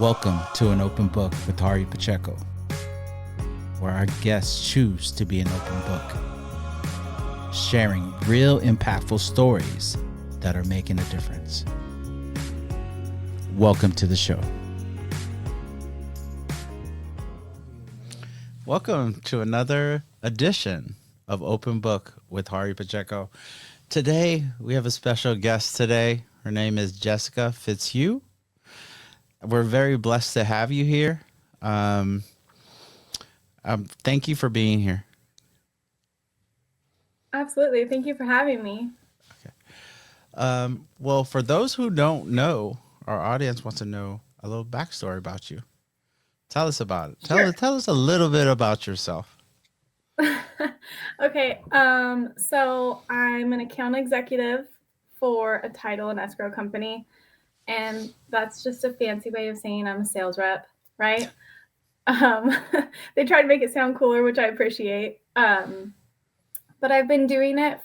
Welcome to an open book with Harry Pacheco, where our guests choose to be an open book, sharing real impactful stories that are making a difference. Welcome to the show. Welcome to another edition of Open Book with Harry Pacheco. Today, we have a special guest today. Her name is Jessica Fitzhugh. We're very blessed to have you here. Thank you for being here. Absolutely. Thank you for having me. Okay. Well, for those who don't know, our audience wants to know a little backstory about you. Tell us about it. Sure. Tell us a little bit about yourself. Okay. So I'm an account executive for a title and escrow company. And that's just a fancy way of saying I'm a sales rep, right? They try to make it sound cooler, which I appreciate. But I've been doing it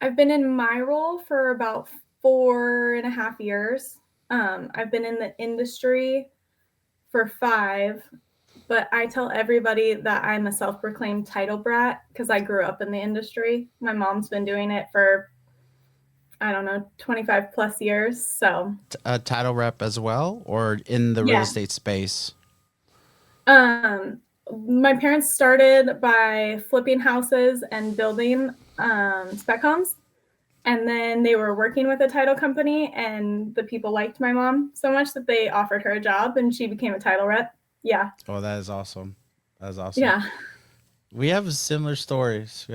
I've been in my role for about 4.5 years. I've been in the industry for 5, but I tell everybody that I'm a self-proclaimed title brat because I grew up in the industry. My mom's been doing it for 25 plus years. So A title rep as well, or in the real yeah. estate space? My parents started by flipping houses and building spec homes. And then they were working with a title company, and the people liked my mom so much that they offered her a job, and she became a title rep. Yeah. Oh, that is awesome. That is awesome. Yeah. We have similar stories.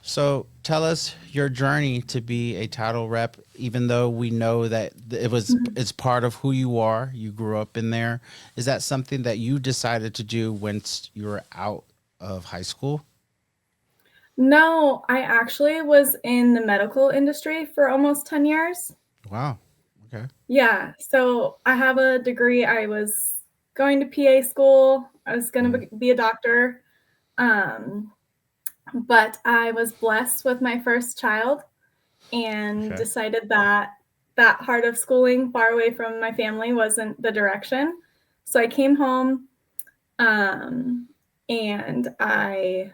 So tell us your journey to be a title rep, even though we know that it's part of who you are. You grew up in there. Is that something that you decided to do once you were out of high school? No, I actually was in the medical industry for almost 10 years. Wow. Okay. Yeah. So I have a degree. I was going to PA school. I was going to be a doctor. But I was blessed with my first child and decided that that heart of schooling far away from my family wasn't the direction. So I came home and I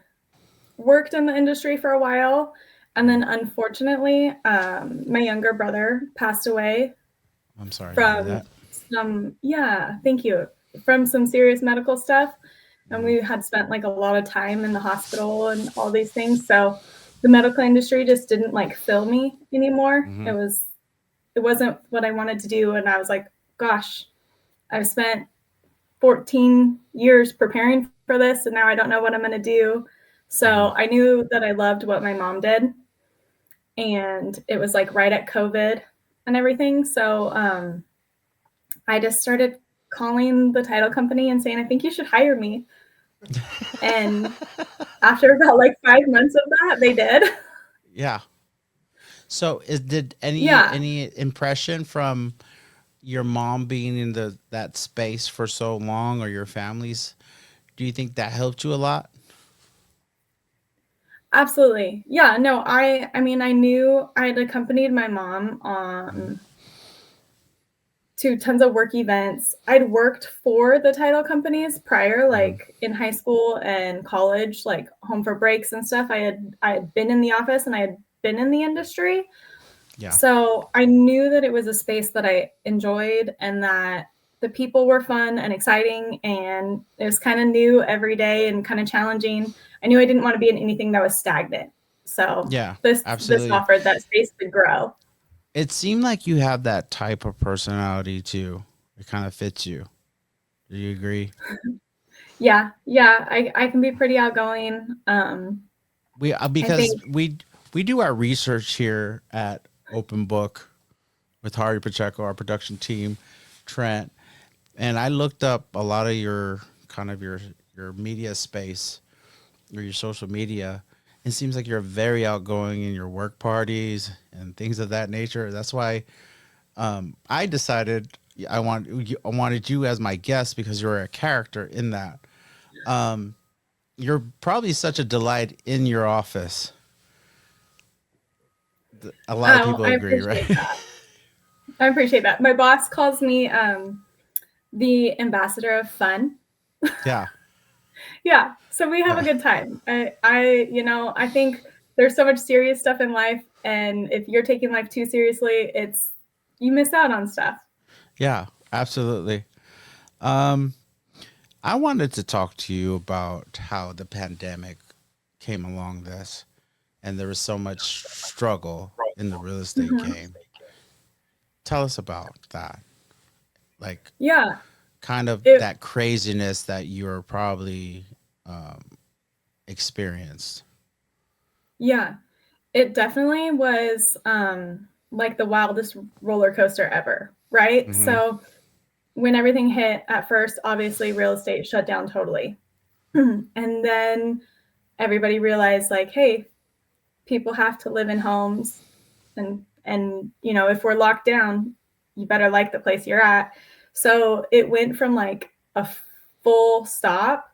worked in the industry for a while. And then unfortunately, my younger brother passed away. I'm sorry to hear From that. thank you. From some serious medical stuff. And we had spent like a lot of time in the hospital and all these things. So the medical industry just didn't like fill me anymore. Mm-hmm. It wasn't what I wanted to do. And I was like, gosh, I've spent 14 years preparing for this, and now I don't know what I'm going to do. So I knew that I loved what my mom did. And it was like right at COVID and everything. So I just started calling the title company and saying, I think you should hire me. And after about like 5 months of that, they did. Yeah. So did any impression from your mom being in that space for so long, or your family's, do you think that helped you a lot? Absolutely. Yeah, no, I mean, I knew I had accompanied my mom to tons of work events. I'd worked for the title companies prior, like in high school and college, like home for breaks and stuff. I had been in the office and I had been in the industry. Yeah. So I knew that it was a space that I enjoyed and that the people were fun and exciting, and it was kind of new every day and kind of challenging. I knew I didn't want to be in anything that was stagnant. So Yeah, this absolutely. offered that space to grow. It seemed like you have that type of personality too. It kind of fits you. Do you agree? Yeah, I can be pretty outgoing. Because we do our research here at Open Book with Harry Pacheco, our production team, Trent, and I looked up a lot of your media space or your social media. It seems like you're very outgoing in your work parties and things of that nature. That's why I decided I wanted you as my guest, because you're a character in that. You're probably such a delight in your office. A lot of people agree, right? I appreciate that. My boss calls me the ambassador of fun. Yeah. Yeah, so we have a Yeah. good time. I think there's so much serious stuff in life, and if you're taking life too seriously, you miss out on stuff. Yeah, absolutely. Um, I wanted to talk to you about how the pandemic came along this, and there was so much struggle in the real estate Mhm. game. Tell us about that. Like, Yeah, kind of it that craziness that you're probably um, experienced. yeah, it definitely was like the wildest roller coaster ever, right? Mm-hmm. So when everything hit at first, obviously real estate shut down totally. And then everybody realized like, hey, people have to live in homes, and if we're locked down, you better like the place you're at. So it went from like a full stop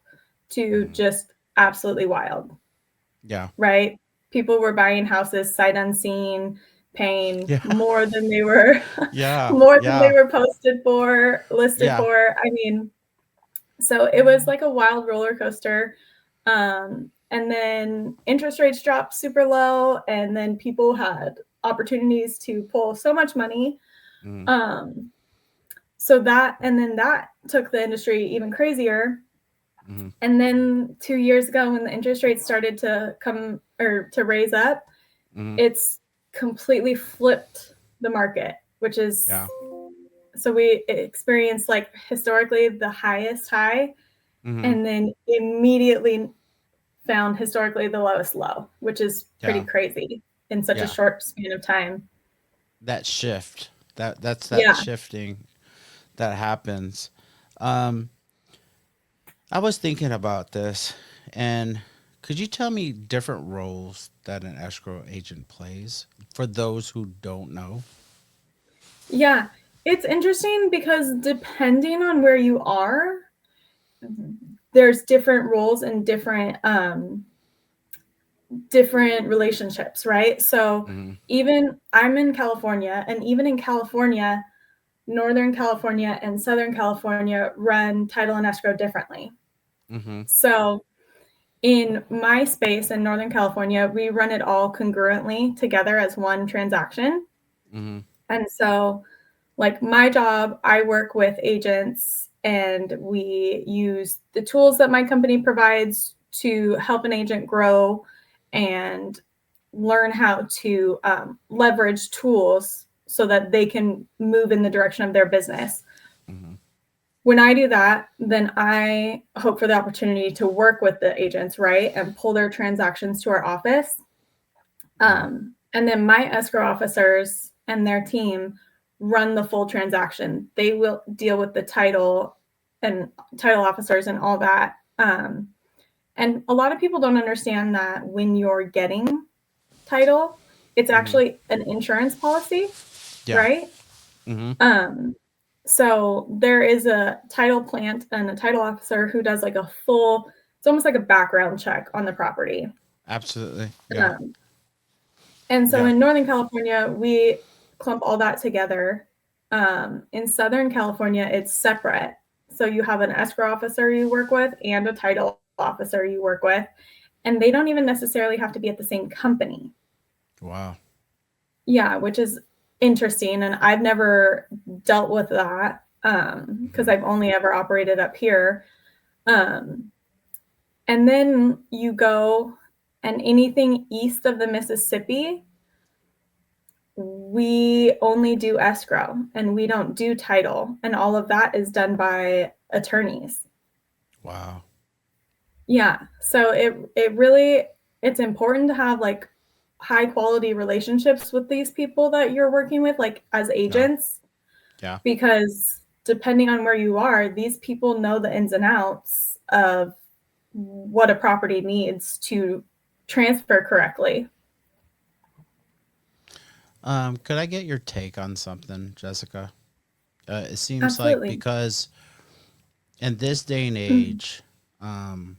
to Mm-hmm. just absolutely wild, Yeah. right? People were buying houses sight unseen, paying Yeah. more than they were Yeah. more than they Yeah. were listed Yeah. for. I mean, so it was like a wild roller coaster. And then interest rates dropped super low, and then people had opportunities to pull so much money. Mm-hmm. Um, and then that took the industry even crazier. Mm-hmm. And then 2 years ago, when the interest rates started to come or to raise up, Mm-hmm. it's completely flipped the market, which is Yeah. so we experienced like historically the highest high, Mm-hmm. and then immediately found historically the lowest low, which is pretty Yeah. crazy in such a Yeah. short span of time. That shift. That's that Yeah, shifting that happens. Um, I was thinking about this, and could you tell me different roles that an escrow agent plays for those who don't know? yeah. It's interesting because depending on where you are, there's different roles and different relationships, right? So Mm-hmm. even I'm in California, and even in California, Northern California and Southern California run title and escrow differently. Mm-hmm. So in my space in Northern California, we run it all congruently together as one transaction. Mm-hmm. And so, like my job, I work with agents, and we use the tools that my company provides to help an agent grow and learn how to leverage tools so that they can move in the direction of their business. Mm-hmm. When I do that, then I hope for the opportunity to work with the agents, right, and pull their transactions to our office. Mm-hmm. And then my escrow officers and their team run the full transaction. They will deal with the title and title officers and all that. And a lot of people don't understand that when you're getting title, it's Mm-hmm. actually an insurance policy, Yeah. right? Mm-hmm. Um, so there is a title plant and a title officer who does like a full, it's almost like a background check on the property. Absolutely. Yeah. Um, and so Yeah. in Northern California, we clump all that together. In Southern California, it's separate. So you have an escrow officer you work with and a title officer you work with, and they don't even necessarily have to be at the same company. Wow. Yeah, which is interesting. And I've never dealt with that because Mm-hmm. I've only ever operated up here. Um, and then you go, and anything east of the Mississippi, we only do escrow and we don't do title. And all of that is done by attorneys. Wow. Yeah. So it really it's important to have like high quality relationships with these people that you're working with, like as Yeah. agents, Yeah. because depending on where you are, these people know the ins and outs of what a property needs to transfer correctly. Could I get your take on something, Jessica? It seems like Absolutely. because in this day and age, um,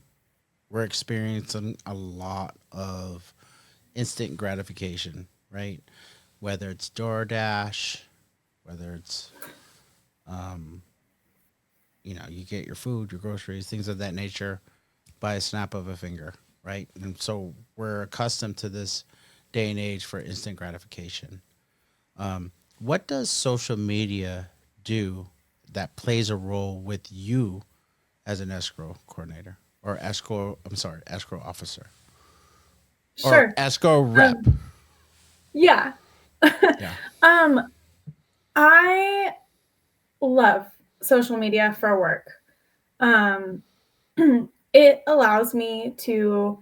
we're experiencing a lot of instant gratification, right? Whether it's DoorDash, whether it's you get your food, your groceries, things of that nature by a snap of a finger, right? And so we're accustomed to this day and age for instant gratification. What does social media do that plays a role with you as an escrow coordinator or escrow officer or Sure. escrow rep? Yeah. Yeah. um, I love social media for work. Um, it allows me to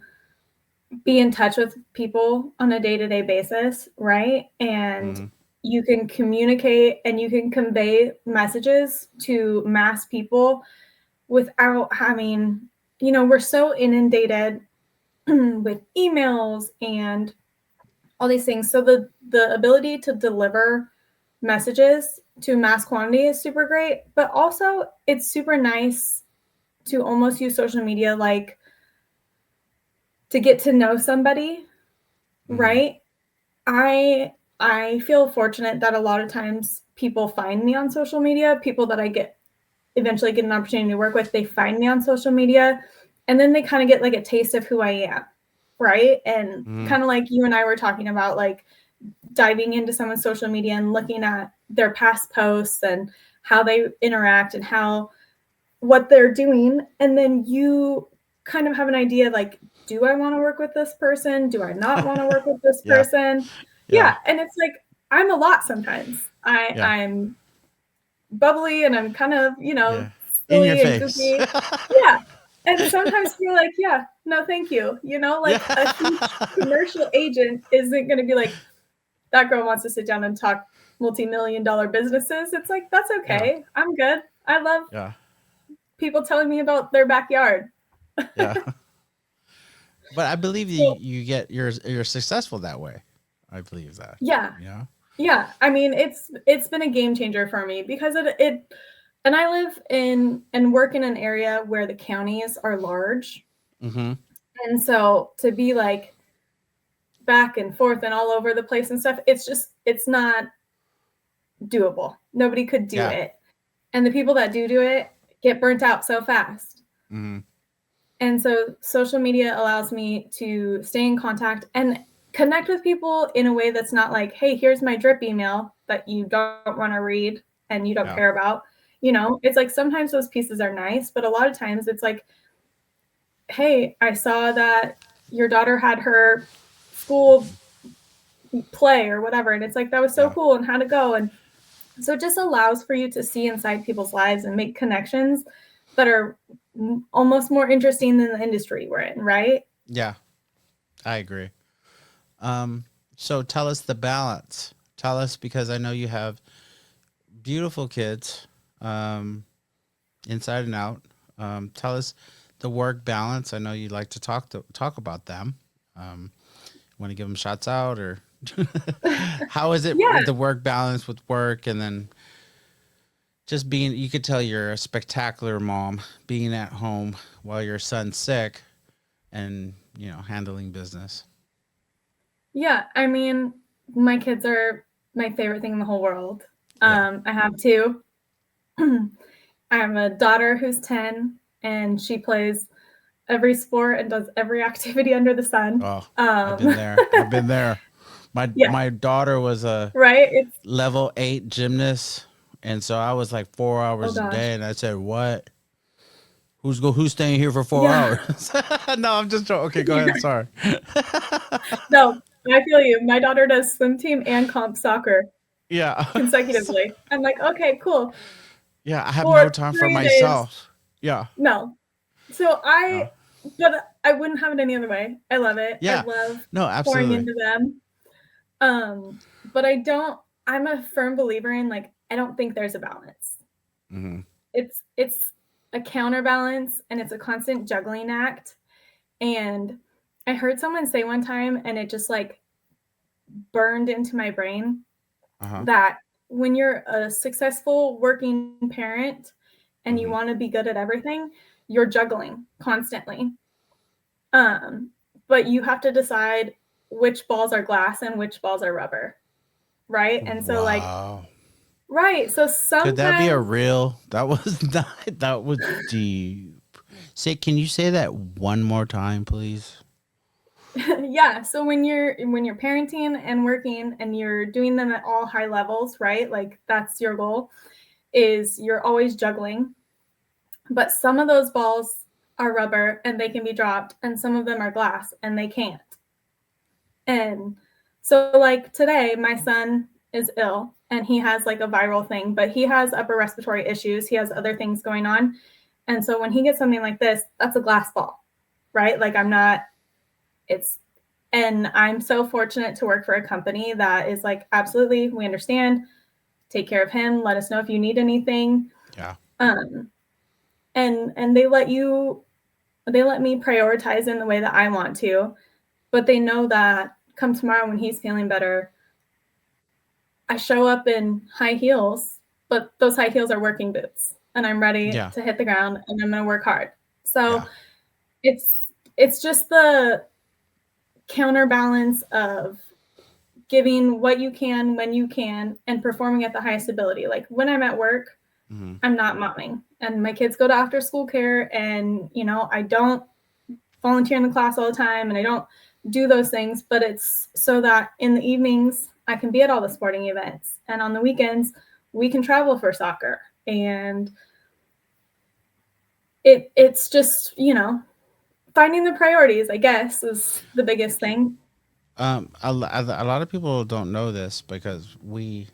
be in touch with people on a day-to-day basis, right? And Mm-hmm. you can communicate and you can convey messages to mass people without having, we're so inundated with emails and all these things. So the ability to deliver messages to mass quantity is super great, but also it's super nice to almost use social media like to get to know somebody, Mm-hmm. right? I feel fortunate that a lot of times people find me on social media, people that I get eventually get an opportunity to work with, they find me on social media and then they kind of get like a taste of who I am, right? And Mm-hmm. kind of like you and I were talking about, like diving into someone's social media and looking at their past posts and how they interact and what they're doing, and then you kind of have an idea like, do I want to work with this person? Do I not want to work with this Yeah. person? Yeah. Yeah, and it's like I'm a lot sometimes. Yeah. I'm bubbly and I'm kind of, Yeah. In your silly and face. goofy. Yeah. And sometimes you're like, yeah, no, thank you. Yeah. Like a huge commercial agent isn't going to be like, that girl wants to sit down and talk multi-million dollar businesses. It's like, that's Yeah. okay. I'm good. I love Yeah. people telling me about their backyard. Yeah. But I believe So, you're successful that way. I believe that. yeah. Yeah. Yeah. I mean, it's been a game changer for me because it and I live in and work in an area where the counties are large. Mm-hmm. And so to be like back and forth and all over the place and stuff, it's not doable. Nobody could do Yeah. it. And the people that do it get burnt out so fast. Mm-hmm. And so social media allows me to stay in contact and connect with people in a way that's not like, hey, here's my drip email that you don't want to read and you don't Yeah. care about. It's like sometimes those pieces are nice, but a lot of times it's like, hey, I saw that your daughter had her school play or whatever. And it's like, that was so Yeah. cool and how'd it go? And so it just allows for you to see inside people's lives and make connections that are almost more interesting than the industry we're in, right? Yeah. I agree. So tell us the balance. Tell us because I know you have beautiful kids, um, inside and out. Tell us the work balance. I know you like to talk about them. Um, Want to give them shots out or how is it Yeah. the work balance with work and then just being? You could tell you're a spectacular mom being at home while your son's sick and handling business. Yeah. I mean, my kids are my favorite thing in the whole world. Yeah. I have two. I have a daughter who's 10 and she plays every sport and does every activity under the sun. Oh, I've been there. I've been there. My Yeah, my daughter was a right? It's level 8 gymnast, and so I was like four oh hours a gosh. day, and I said, "What? Who's staying here for four Yeah. hours?" No, I'm just joking. Okay, go ahead. Sorry. No, I feel you. My daughter does swim team and comp soccer Yeah. consecutively. I'm like, okay, cool. Yeah, I have no For time for 3 days, myself. Yeah. no. So No. but I wouldn't have it any other way. I love it. I Yeah. love No, pouring absolutely. into them. But I'm a firm believer in like, I don't think there's a balance. Hmm. It's a counterbalance and it's a constant juggling act. And I heard someone say one time, and it just like burned into my brain Uh-huh. that when you're a successful working parent and you Hmm. want to be good at everything, you're juggling constantly. Um, but you have to decide which balls are glass and which balls are rubber, right? And so like Wow. Right. So Could that be a sometimes, real? That was not. That was deep. Say, can you say that one more time, please? yeah. So when you're parenting and working and you're doing them at all high levels, right? Like that's your goal, is you're always juggling. But some of those balls are rubber and they can be dropped, and some of them are glass and they can't. And so, like today, my son is ill and he has like a viral thing, but he has upper respiratory issues. He has other things going on. And so, when he gets something like this, that's a glass ball, right? Like, I'm not, it's, and I'm so fortunate to work for a company that is like, absolutely, we understand, take care of him, let us know if you need anything. Yeah. Um, and they let me prioritize in the way that I want to, but they know that come tomorrow when he's feeling better, I show up in high heels, but those high heels are working boots and I'm ready Yeah. to hit the ground and I'm going to work hard. So Yeah. it's it's just the counterbalance of giving what you can when you can and performing at the highest ability. Like when I'm at work, Mm-hmm. I'm not momming and my kids go to after school care, and I don't volunteer in the class all the time and I don't do those things, but it's so that in the evenings I can be at all the sporting events, and on the weekends we can travel for soccer. And it's just, finding the priorities, I guess, is the biggest thing. A lot of people don't know this because we,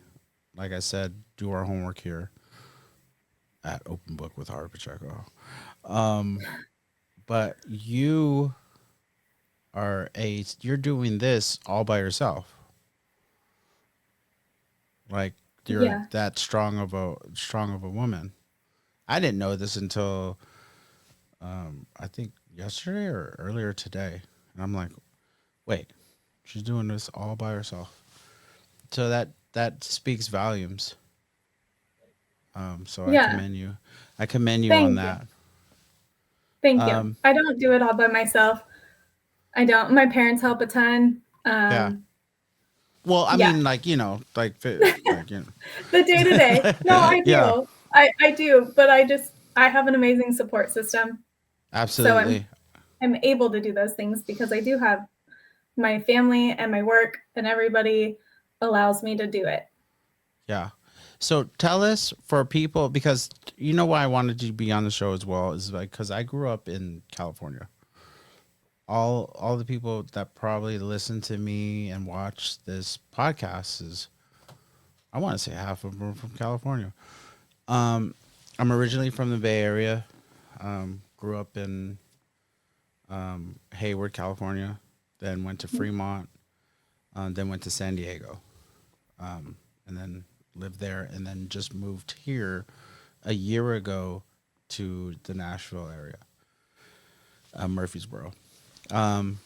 like I said, do our homework here at Open Book with Harry Pacheco. Um, but you're doing this all by yourself. Like you're Yeah. that strong of a woman. I didn't know this until I think yesterday or earlier today, and I'm like, wait, she's doing this all by herself. So that speaks volumes. So I Yeah. commend you. I commend you on Thank you. that. Thank you. Um, I don't do it all by myself. I don't. My parents help a ton. yeah. Well, I Yeah. mean, like like The day to day. No, I yeah, do. I do, but I have an amazing support system. So I'm absolutely. I'm able to do those things because I do have my family and my work, and everybody allows me to do it. Yeah. So tell us for people, because you know why I wanted you to be on the show as well is like because I grew up in California. All the people that probably listen to me and watch this podcast is, I want to say half of them are from California. Um, I'm originally from the Bay Area. Grew up in Hayward, California. Then went to Fremont. Then went to San Diego. And then lived there. And then just moved here a year ago to the Nashville area, Murfreesboro. Um,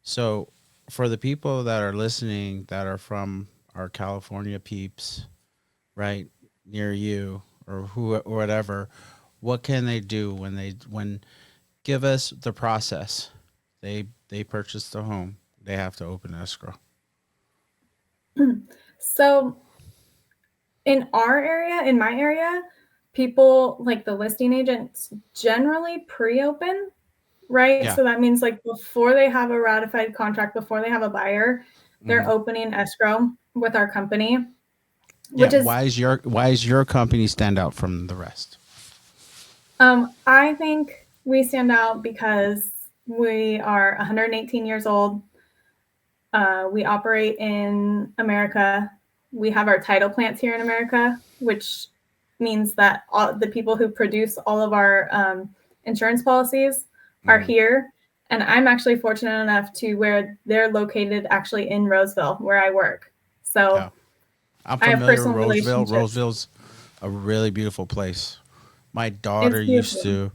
so for the people that are listening that are from our California peeps, right near you or who or whatever, what can they do when give us the process? They purchase the home. They have to open escrow. So in my area, people like the listing agents generally pre-open, right? Yeah. So that means like before they have a ratified contract, before they have a buyer, they're Hmm. opening escrow with our company, Yeah. which is Why is your company stand out from the rest? I think we stand out because we are 118 years old. We operate in America. We have our title plants here in America, which means that all the people who produce all of our insurance policies are Hmm. here. And I'm actually fortunate enough to where they're located actually in Roseville, where I work. Yeah. So I'm I have familiar with personal Roseville. relationships. Roseville's a really beautiful place. My daughter It's beautiful.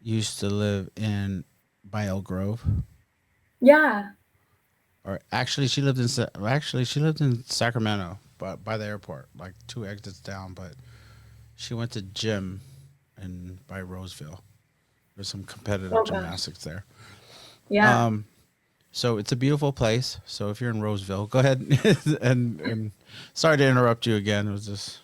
used to live in by Elk Grove, Yeah. or actually she lived in Sacramento, but by the airport, like two exits down. But she went to gym in by Roseville. There's some competitive Oh gosh. gymnastics there. Yeah. Um, So it's a beautiful place. So if you're in Roseville, go ahead and sorry to interrupt you again. It was just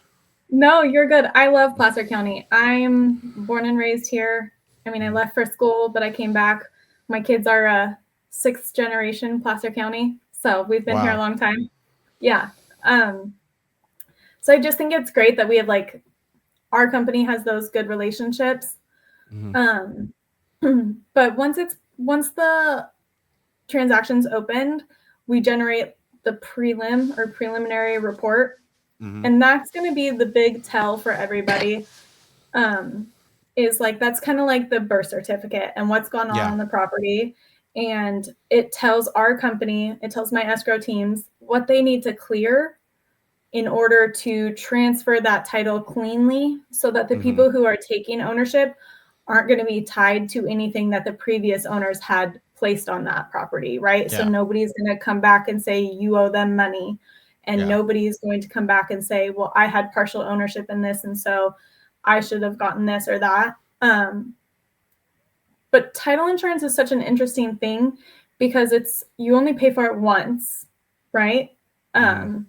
No, you're good. I love Placer County. I'm born and raised here. I mean, I left for school, but I came back. My kids are a sixth generation Placer County, so we've been here a wow. long time. Yeah. Um, so I just think it's great that we have like our company has those good relationships. Hmm. Um, but once the transaction's opened, we generate the prelim or preliminary report, Hmm. and that's going to be the big tell for everybody. Is like that's kind of like the birth certificate and what's gone Yeah. on the property, and it tells our company, it tells my escrow teams what they need to clear in order to transfer that title cleanly so that the Hmm. people who are taking ownership aren't going to be tied to anything that the previous owners had placed on that property, right? So Yeah. nobody's going to come back and say you owe them money, and Yeah. nobody's going to come back and say, well, I had partial ownership in this and so I should have gotten this or that. But title insurance is such an interesting thing because it's you only pay for it once, right? Hmm. Um,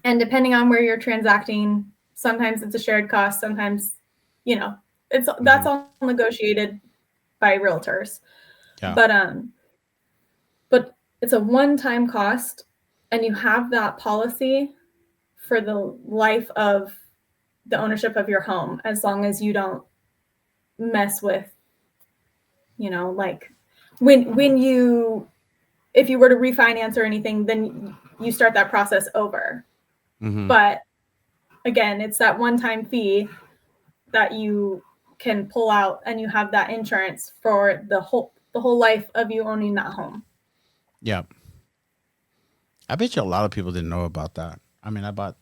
and depending on where you're transacting, sometimes it's a shared cost, sometimes, you know, it's Hmm. that's all negotiated by realtors. Yeah. But but it's a one-time cost, and you have that policy for the life of the ownership of your home as long as you don't mess with, like when you if you were to refinance or anything, then you start that process over. Hmm. But again, it's that one-time fee that you can pull out, and you have that insurance for the whole life of you owning that home. Yeah. I bet you a lot of people didn't know about that. I mean, I bought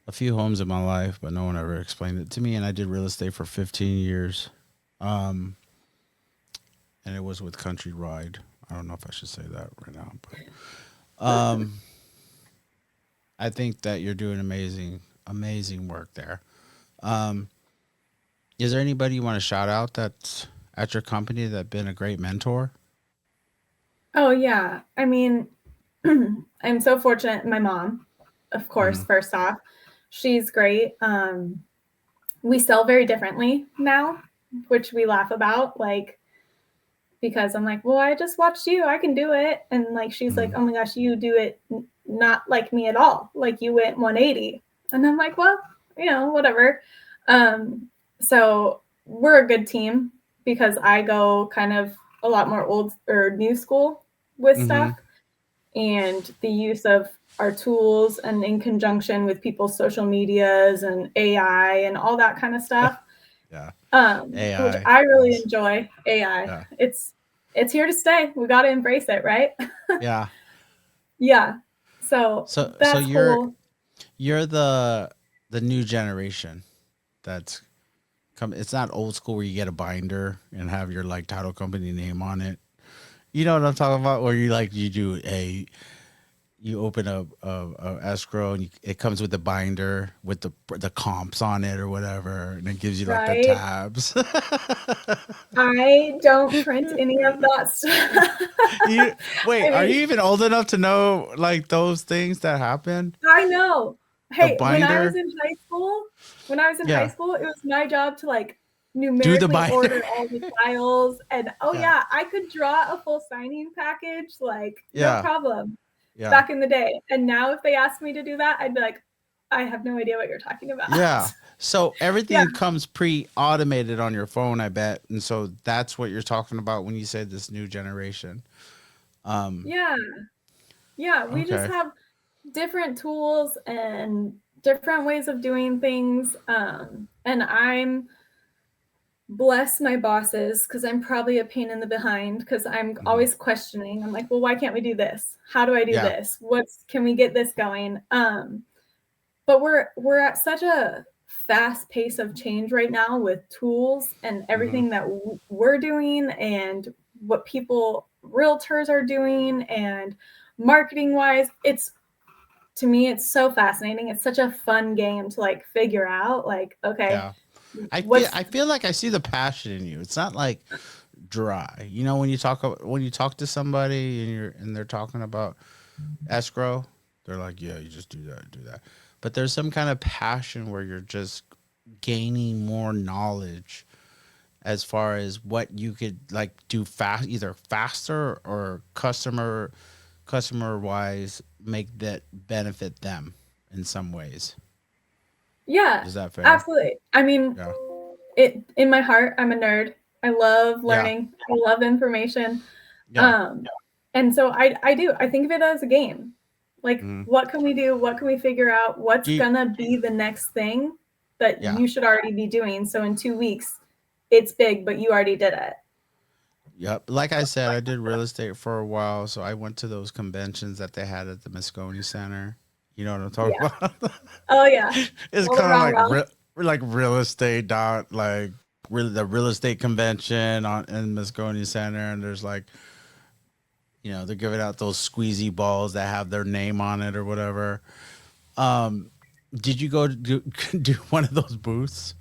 a few homes in my life, but no one ever explained it to me. And I did real estate for 15 years. Um, and it was with Countrywide. I don't know if I should say that right now, but I think that you're doing amazing, amazing work there. Um, is there anybody you want to shout out that's at your company that been a great mentor? Oh yeah, I mean, I'm so fortunate. My mom, of Hmm. course, first off, she's great. We sell very differently now, which we laugh about, like because I'm like, well, I just watched you, I can do it, and like she's like, Hmm. oh my gosh, you do it not like me at all, like you went 180, and I'm like, well, whatever. So we're a good team because I go kind of a lot more old or new school with Hmm. stuff, and the use of our tools and in conjunction with people's social medias and AI and all that kind of stuff, Yeah. which AI. I really Yes. enjoy. AI, Yeah. it's here to stay. We got to embrace it, right? Yeah. Yeah. So So that's cool. you're the new generation that's come. It's not old school where you get a binder and have your like title company name on it. You know what I'm talking about? Where you like you open a escrow and it comes with the binder with the comps on it or whatever, and it gives you like the Right. tabs. I don't print any of that stuff. You wait, I are mean, you even old enough to know like those things that happen? I know. The Hey, binder, when I was in high yeah, school, it was my job to like do the numerically binder, order all the files, and oh yeah, yeah, I could draw a full signing package like no yeah, problem yeah, back in the day. And now if they asked me to do that, I'd be like, I have no idea what you're talking about. yeah. So Yeah. everything comes pre-automated on your phone, I bet, and so that's what you're talking about when you say this new generation. Um, Yeah. Yeah, we just okay, have different tools and different ways of doing things. And I'm bless my bosses because I'm probably a pain in the behind because I'm hmm, always questioning. I'm like, well, why can't we do this? How do I do yeah, this? What's can we get this going? But we're at such a fast pace of change right now with tools and hmm, everything that we're doing and what people realtors are doing and marketing wise, it's to me it's so fascinating. It's such a fun game to like figure out like, okay, yeah. what's I feel like I see the passion in you. It's not like dry. You know, when you talk to somebody and they're talking about escrow, they're like, yeah, you just do that. But there's some kind of passion where you're just gaining more knowledge as far as what you could like do fast, either faster or customer wise, make that benefit them in some ways. Yeah, Is that fair? absolutely. I mean, Yeah. it in my heart, I'm a nerd. I love Yeah. learning. I love information. Yeah. Um, and so I do. I think of it as a game. Like, Mm-hmm. what can we do? What can we figure out? What's Do you, gonna be the next thing that yeah. you should already be doing? So in 2 weeks, it's big, but you already did it. Yep. Like I said, I did real estate for a while, so I went to those conventions that they had at the Moscone Center. You know what I'm talking Yeah. about? Oh yeah. It's All around kind of well. like real estate dot like the real estate convention on in Moscone Center, and there's like, you know, they're giving out those squeezy balls that have their name on it or whatever. Um, did you go to do one of those booths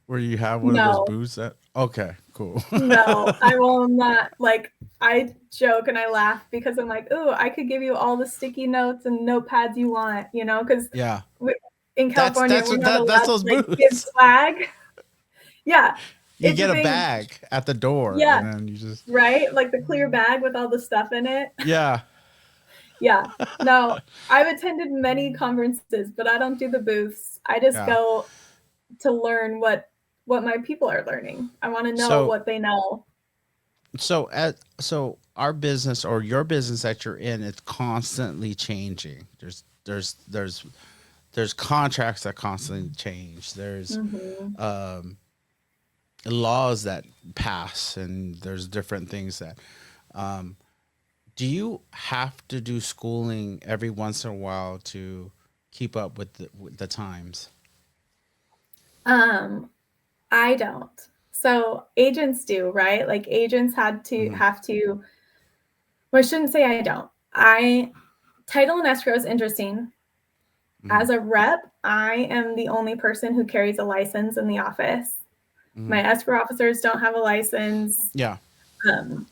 where you have one of those No. booths? Okay, cool. No, I will not. Like, I joke and I laugh because I'm like, "Ooh, I could give you all the sticky notes and notepads you want," you know, because Yeah, in California, we're not that's allowed to those like give booths. swag. Yeah, You it's a get a thing. bag at the door, Yeah, and then you just right? Like the clear bag with all the stuff in it. yeah, Yeah. No, I've attended many conferences, but I don't do the booths. I just yeah. go to learn what my people are learning. I want to know So what they know. so our business or your business that you're in, it's constantly changing. There's contracts that constantly change. There's Mm-hmm. um, laws that pass, and there's different things that. Um, do you have to do schooling every once in a while to keep up with the times? Um, I don't. So agents do, right? Like agents had to Mm-hmm. have to, well, I shouldn't say I don't. I title and escrow is interesting. Mm-hmm. As a rep, I am the only person who carries a license in the office. Mm-hmm. My escrow officers don't have a license. Yeah. Um,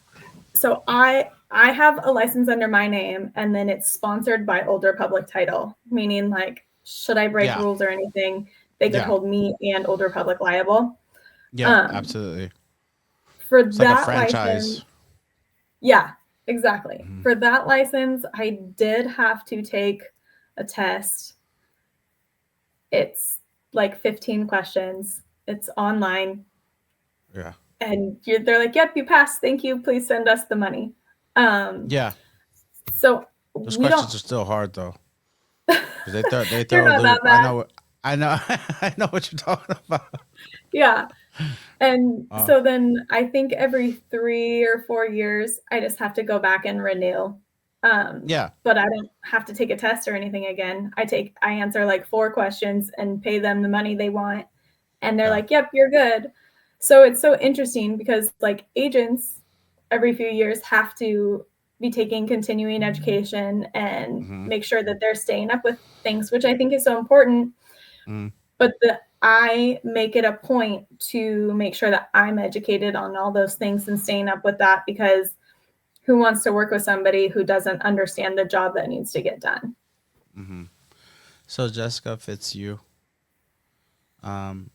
so I have a license under my name, and then it's sponsored by Older Public Title, meaning like should I break Yeah. rules or anything, they could Yeah. hold me and Older Public liable. Yeah. Um, Absolutely. for It's like a that license, franchise. yeah, exactly. Mm-hmm. For that license, I did have to take a test. It's like 15 questions. It's online. Yeah. And they're like, yep, you passed. Thank you. Please send us the money. Um, Yeah. so Those we don't, questions are still hard though, because they they're throw a not that loop. bad. I know, I know what you're talking about. Yeah. And Uh, so then I think every 3 or 4 years, I just have to go back and renew. yeah, But I don't have to take a test or anything again. I answer like 4 questions and pay them the money they want. And they're yeah, like, yep, you're good. So it's so interesting because like agents every few years have to be taking continuing education and mm-hmm, make sure that they're staying up with things, which I think is so important. mm, But I make it a point to make sure that I'm educated on all those things and staying up with that because who wants to work with somebody who doesn't understand the job that needs to get done? mm-hmm. So Jessica Fitzhugh, um,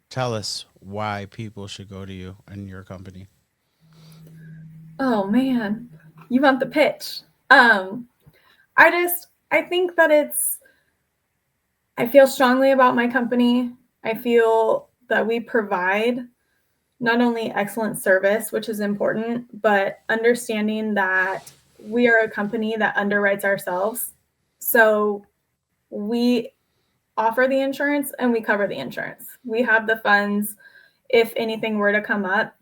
tell us why people should go to you and your company. Oh man, you want the pitch. I think that I feel strongly about my company. I feel that we provide not only excellent service, which is important, but understanding that we are a company that underwrites ourselves. So we offer the insurance and we cover the insurance. We have the funds if anything were to come up.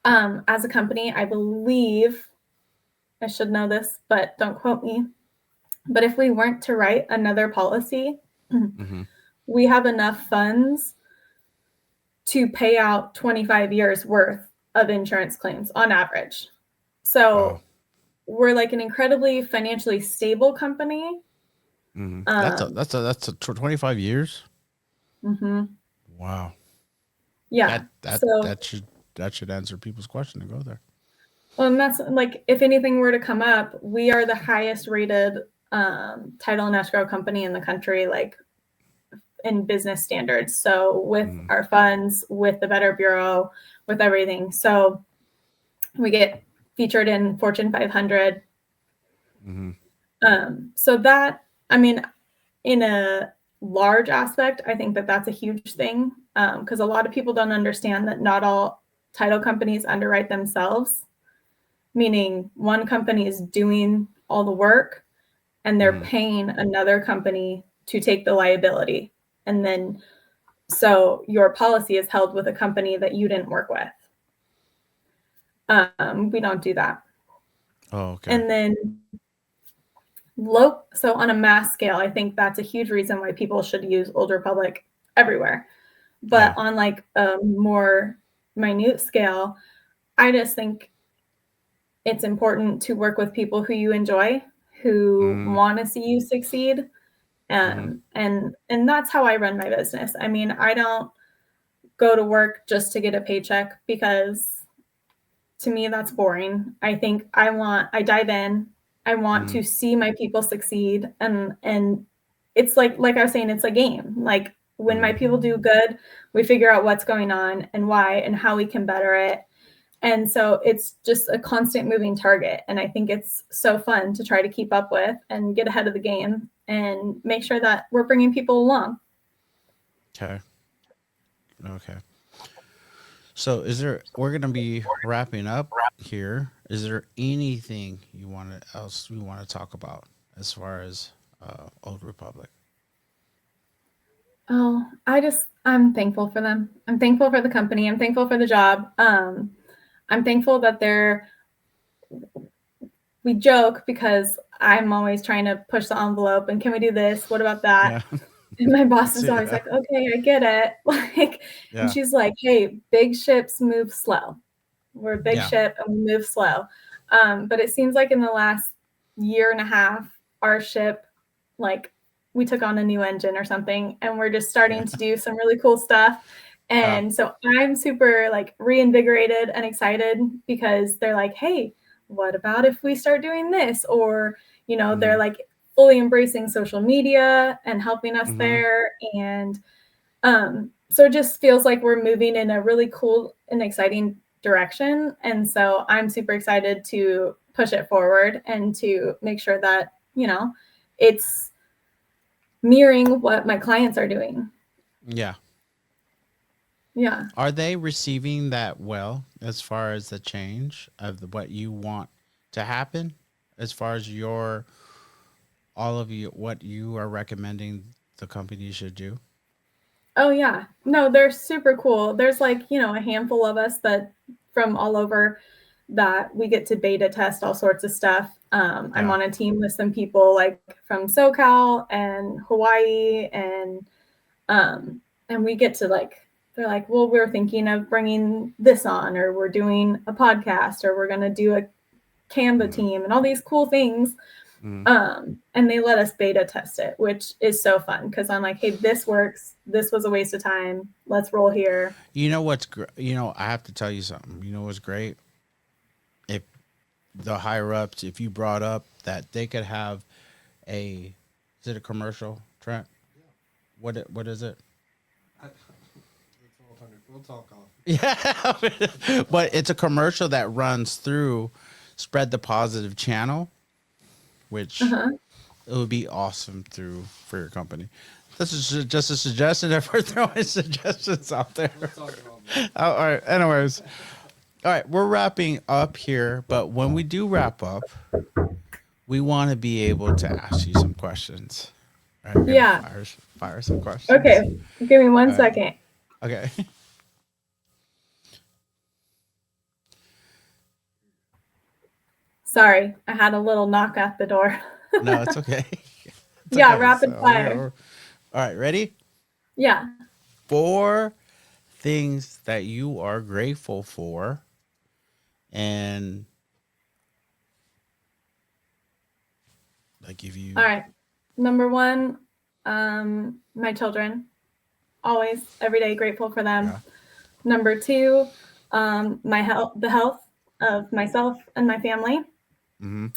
As a company, I believe I should know this, but don't quote me. But if we weren't to write another policy, Mm-hmm. we have enough funds to pay out 25 years worth of insurance claims on average. Wow. So we're like an incredibly financially stable company. Mm-hmm. Um, That's a 25 years. mhm. Wow. Yeah. That So should. that should answer people's question to go there. Well, and that's like, if anything were to come up, we are the highest rated title and escrow company in the country, like in business standards. So with our funds, with the Better Bureau, with everything. So we get featured in Fortune 500. So that, I mean, in a large aspect, I think that that's a huge thing, because a lot of people don't understand that not all title companies underwrite themselves, meaning one company is doing all the work and they're paying another company to take the liability. And then so your policy is held with a company that you didn't work with. We don't do that. Oh, okay. And then so on a mass scale, I think that's a huge reason why people should use Old Republic everywhere. But on like a more minute scale, I just think it's important to work with people who you enjoy, who want to see you succeed. And that's how I run my business. I mean, I don't go to work just to get a paycheck, because to me that's boring. I think I dive in. I want to see my people succeed, and it's like I was saying, it's a game. Like when my people do good, we figure out what's going on and why and how we can better it. And so it's just a constant moving target. And I think it's so fun to try to keep up with and get ahead of the game and make sure that we're bringing people along. Okay. So we're going to be wrapping up here. Is there anything else we want to talk about as far as Old Republic? Oh, I'm thankful for them. I'm thankful for the company. I'm thankful for the job. I'm thankful that we joke because I'm always trying to push the envelope and can we do this? What about that? Yeah. And my boss is always like, okay, I get it. Like, and she's like, hey, big ships move slow. We're a big ship and we move slow. But it seems like in the last year and a half, our ship, like, we took on a new engine or something, and we're just starting to do some really cool stuff. And so I'm super like reinvigorated and excited because they're like, hey, what about if we start doing this? Or, they're like fully embracing social media and helping us there. And so it just feels like we're moving in a really cool and exciting direction. And so I'm super excited to push it forward and to make sure that, it's mirroring what my clients are doing. Yeah. Yeah. Are they receiving that well as far as the change of what you want to happen, as far as what you are recommending the company should do? Oh yeah. No, they're super cool. There's like, a handful of us that from all over that we get to beta test all sorts of stuff. I'm on a team with some people like from SoCal and Hawaii, and we get to they're like, well, we're thinking of bringing this on, or we're doing a podcast, or we're going to do a Canva team and all these cool things. And they let us beta test it, which is so fun because I'm like, hey, this works. This was a waste of time. Let's roll here. You know what's great? I have to tell you something. You know what's great? If the higher ups, if you brought up that they could have is it a commercial, Trent? Yeah. What is it? We'll talk off. Yeah, but it's a commercial that runs through Spread the Positive channel, which it would be awesome for your company. This is just a suggestion if we're throwing suggestions out there. We'll talk about that. All right. Anyways, all right, we're wrapping up here, but when we do wrap up, we want to be able to ask you some questions. All right, yeah. Fire some questions. Okay, give me one second. Okay. Sorry, I had a little knock at the door. No, it's okay. Okay. Rapid fire. All right, ready? Yeah. 4 things that you are grateful for, and give you. All right. Number 1, my children. Always, every day, grateful for them. Yeah. Number 2, the health of myself and my family. Mm-hmm.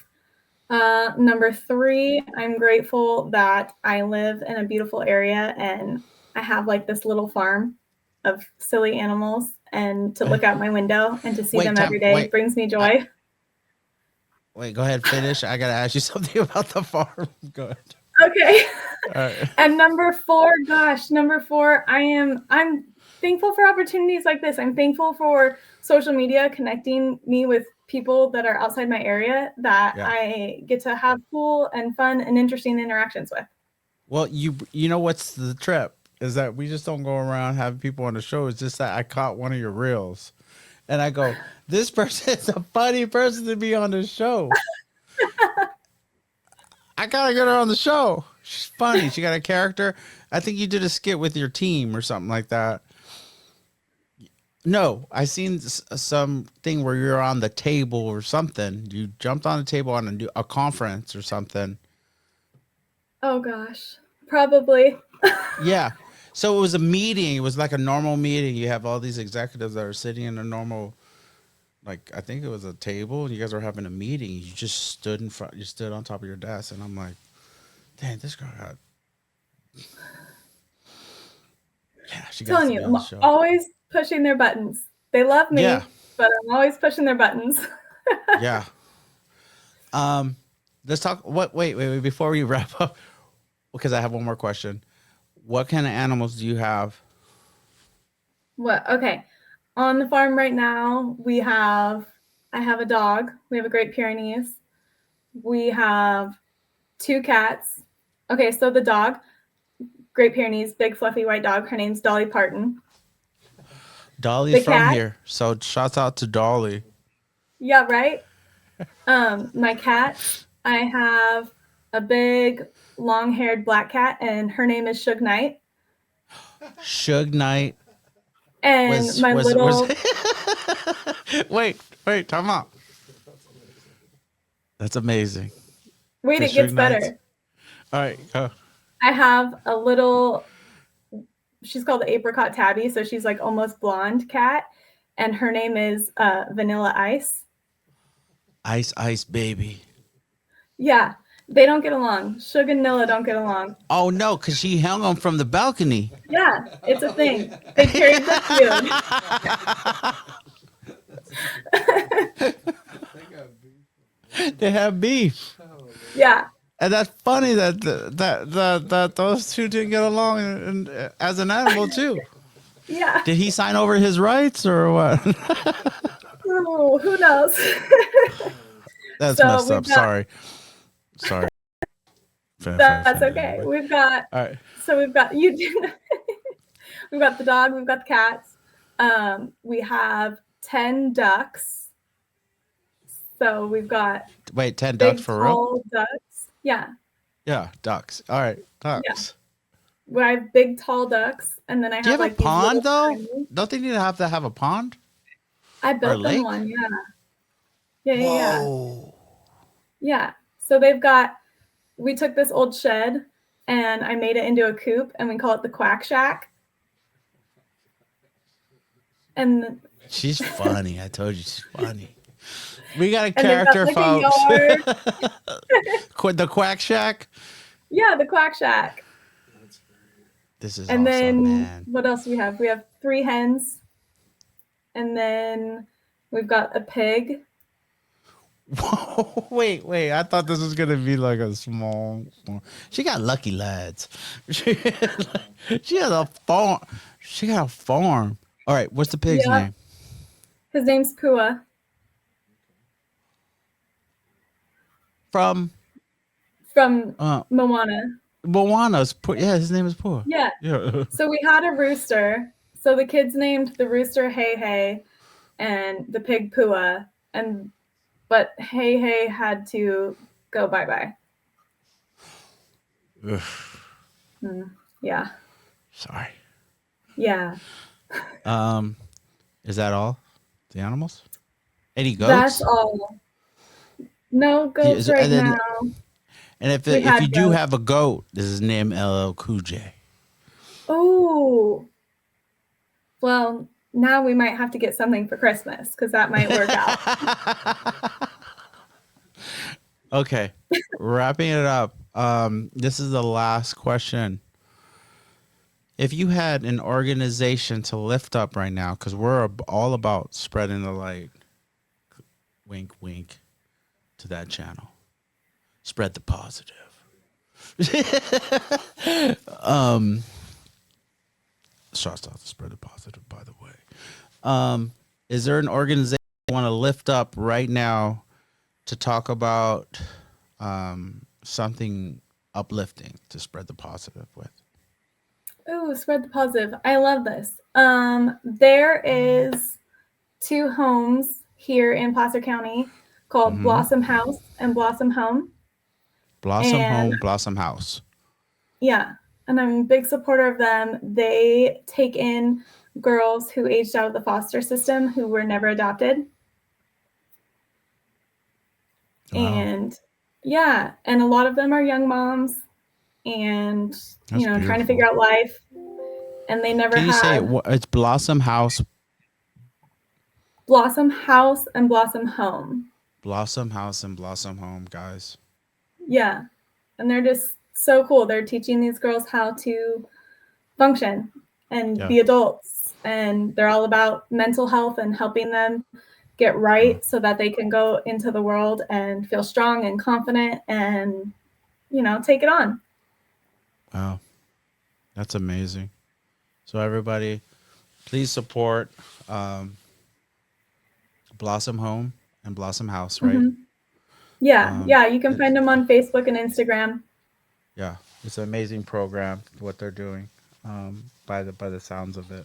Number 3, I'm grateful that I live in a beautiful area and I have like this little farm of silly animals, and to look out my window and to see them every day brings me joy. Wait, go ahead, finish. I gotta ask you something about the farm. Go ahead. Okay. All right. And number 4, I'm thankful for opportunities like this. I'm thankful for social media connecting me with people that are outside my area that I get to have cool and fun and interesting interactions with. Well, you know what's the trip is that we just don't go around having people on the show. It's just that I caught one of your reels, and I go, "This person is a funny person to be on the show." I gotta get her on the show. She's funny. She got a character. I think you did a skit with your team or something like that. No, I seen something where you're on the table or something. You jumped on the table on a conference or something. Oh gosh, probably. Yeah. So it was a meeting. It was like a normal meeting. You have all these executives that are sitting in a normal, like, I think it was a table. And you guys were having a meeting. You just stood in front. You stood on top of your desk, and I'm like, dang, this girl got. Yeah, she got. Telling you, I'm always pushing their buttons. They love me, but I'm always pushing their buttons. Yeah. Let's talk. Wait. Before we wrap up, because I have one more question. What kind of animals do you have? What? Okay. On the farm right now, I have a dog. We have a Great Pyrenees. We have 2 cats. Okay, so the dog, Great Pyrenees, big fluffy white dog. Her name's Dolly Parton. Dolly's from here, so shouts out to Dolly. Yeah, right? My cat, I have a big long-haired black cat, and her name is Suge Knight. Suge Knight. And Wait, time out. That's amazing. Wait, it gets better. All right, go. I have a little, she's called the Apricot Tabby, so she's like almost blonde cat, and her name is Vanilla Ice. Ice, baby. Yeah, they don't get along. Suge and Nilla don't get along. Oh, no, because she hung him from the balcony. Yeah, it's a thing. They carried the feud. They have beef. Yeah. And that's funny that those two didn't get along and as an animal, too. Yeah. Did he sign over his rights or what? Ooh, who knows? That's messed up. Sorry. That's okay. We've got. All right. So we've got you. We've got the dog. We've got the cats. We have 10 ducks. So we've got. Wait, 10 ducks for real? Ducks. Yeah. Yeah, ducks. All right, ducks. Yeah. We have big, tall ducks, and then I have. Do you have a pond though? Don't they need to have a pond? I built them one. Yeah. Yeah. Whoa. Yeah. So we took this old shed and I made it into a coop, and we call it the Quack Shack. And she's funny. I told you she's funny. We got a character, folks. The Quack Shack? Yeah, the Quack Shack. This is and awesome, then man. What else do we have? We have 3 hens. And then we've got a pig. Whoa, wait. I thought this was going to be like a small. She got lucky lads. She has a farm. She got a farm. All right, what's the pig's name? His name's Pua. From Moana. Moana's his name is Pua. Yeah. So we had a rooster. So the kids named the rooster Hey Hey and the pig Pua, but Hey Hey had to go bye-bye. Yeah. Sorry. Yeah. Is that all? The animals? Any goats? That's all. No goats now. And if you do have a goat, this is named LL Cool J. Oh. Well, now we might have to get something for Christmas because that might work out. Okay, wrapping it up. This is the last question. If you had an organization to lift up right now, because we're all about spreading the light, wink, wink, to that channel. Spread the positive. Shouts out to spread the positive, by the way. Is there an organization you want to lift up right now to talk about something uplifting to spread the positive with? Oh, spread the positive. I love this. There is 2 homes here in Placer County called Blossom House and Blossom Home. Blossom Home, Blossom House. Yeah, and I'm a big supporter of them. They take in girls who aged out of the foster system who were never adopted. Wow. And yeah, and a lot of them are young moms and, that's beautiful. Trying to figure out life. And they never Can you say it? It's Blossom House. Blossom House and Blossom Home. Blossom House and Blossom Home, guys. Yeah. And they're just so cool. They're teaching these girls how to function and be adults. And they're all about mental health and helping them get right so that they can go into the world and feel strong and confident and, take it on. Wow. That's amazing. So everybody, please support Blossom Home and Blossom House, right? Mm-hmm. Yeah, you can find them on Facebook and Instagram. Yeah, it's an amazing program, what they're doing, by the sounds of it.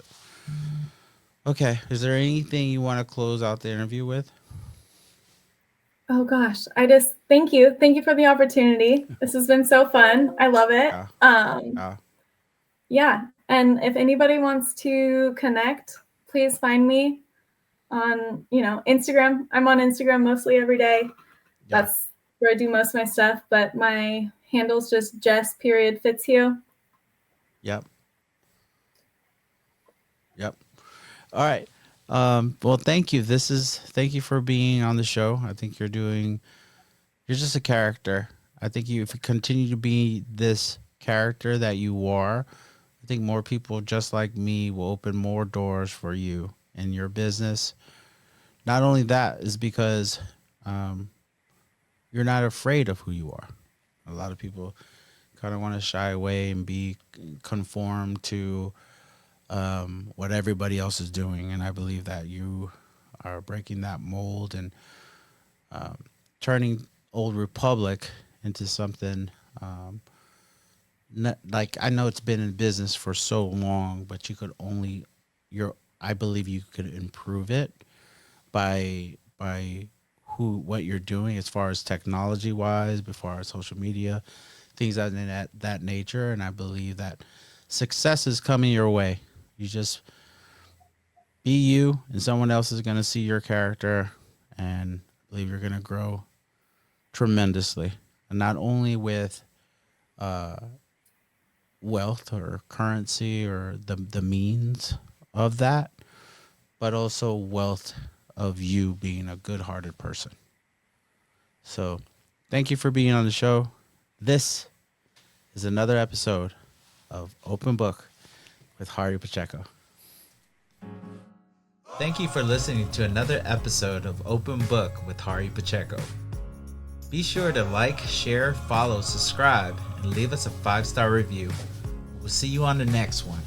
Okay, is there anything you want to close out the interview with? Oh gosh, I just thank you for the opportunity. This has been so fun. I love it. Yeah, and if anybody wants to connect, please find me on, Instagram. I'm on Instagram mostly every day. Yeah. That's where I do most of my stuff, but my handle's just Jess.Fitzhugh. Yep. All right. Well, thank you. Thank you for being on the show. I think you're just a character. I think if you continue to be this character that you are, I think more people just like me will open more doors for you in your business. Not only that is because you're not afraid of who you are. A lot of people kind of want to shy away and be conformed to what everybody else is doing. And I believe that you are breaking that mold and turning Old Republic into something like, I know it's been in business for so long, but you could I believe you could improve it by what you're doing as far as technology wise, as far as social media, things of that nature. And I believe that success is coming your way. You just be you, and someone else is going to see your character, and I believe you're going to grow tremendously. And not only with wealth or currency or the means of that, but also wealth of you being a good-hearted person. So thank you for being on the show. This is another episode of Open Book with Harry Pacheco. Thank you for listening to another episode of Open Book with Harry Pacheco. Be sure to like, share, follow, subscribe, and leave us a 5-star review. We'll see you on the next one.